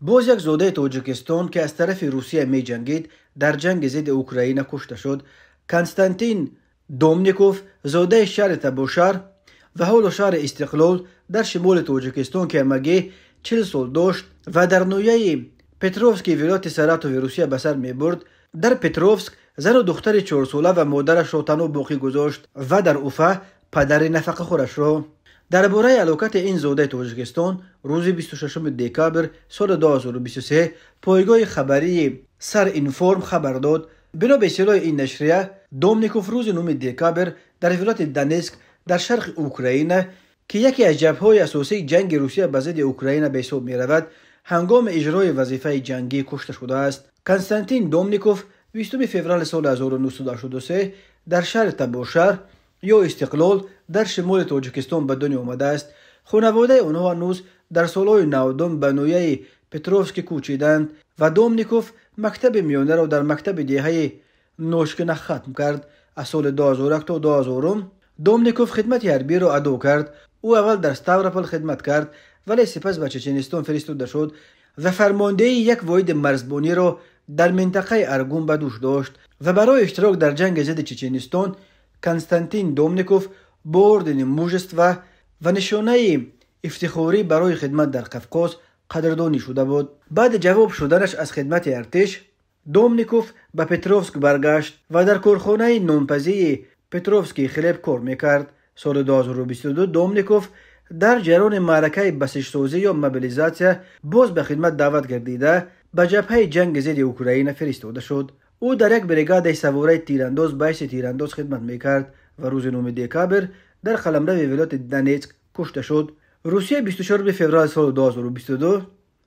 باز یک زوده تاجیکستان که از طرف روسیه می جنگید در جنگ ضد اوکراین کشته شد. کنستانتین دومنیکوف زوده شهر تبوشهر و حول شهر استقلال در شمال تاجیکستان که همگی 40 سال داشت و در نویه پتروفسکی ولایت ساراتوف روسیه به سر می برد. در پتروفسک زن و دختر 4 ساله و مادرش را تنها باقی گذاشت و در اوفا پدر نفقه خورش را. درباره هلاکت این زوده تاجیکستان روز 26 دکامبر سال 2023 پایگاه خبری سر اینفورم خبر داد. بنا به اطلاع این نشریه، دومنیکوف روز 9 دکامبر در ولایت دونتسک در شرق اوکراین که یکی از جبهه‌های اساسی جنگ روسیه به ضد اوکراین به حساب می‌رود، هنگام اجرای وظیفه جنگی کشته شده است. کنستانتین دومنیکوف 20 فوریه سال 1983 در شهر تبوشهر یا استقلال در شمال تاجیکستان به دنیا آمده است. خانواده آنها هنوز در سالهای 90 به نویه پتروفسک کوچیدند و دومنیکوف مکتب میانه را در مکتب دهه نوشکن ختم کرد. از سال 2001 تا 2000 دومنیکوف خدمت حربی را ادا کرد. او اول در ستاورپل خدمت کرد ولی سپس به چچنستان فرستاده شد و فرماندهی یک واحد مرزبانی را در منطقه ارگون به دوش داشت و برای اشتراک در جنگ ضد چچنستان کنستانتین دومنیکوف با اردن موژستو و نشانه افتخاری برای خدمت در قفقاز قدردانی شده بود. بعد جواب شدنش از خدمت ارتش، دومنیکوف به پتروفسک برگشت و در کارخانه نانپزی پتروفسکی خلیب کار میکرد. سال 2022 دومنیکوف در جریان معرکه بسیجسازی یا موبیلیزاسیون باز به خدمت دعوت گردیده به جبهه جنگ ضد اوکراین فرستاده شد. او در یک بریگاد سواره تیرانداز به حیث تیرانداز خدمت میکرد و روز 9 دکامبر در قلمرو ولایت دونتسک کشته شد. روسیه 24 فوریه سال 2022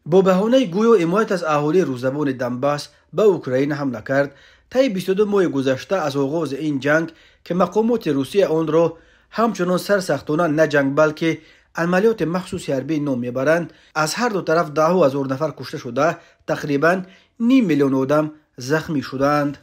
با بهانه گویا حمایت از اهالی روزبان دنباس به اوکراین حمله کرد. طی 22 ماه گذشته از آغاز این جنگ که مقامات روسیه آن را همچنان سرسختانه نه جنگ بلکه عملیات مخصوص حربی نام میبرند، از هر دو طرف 10,000 نفر کشته شده، تقریبا 500,000 آدم زخمی شدند.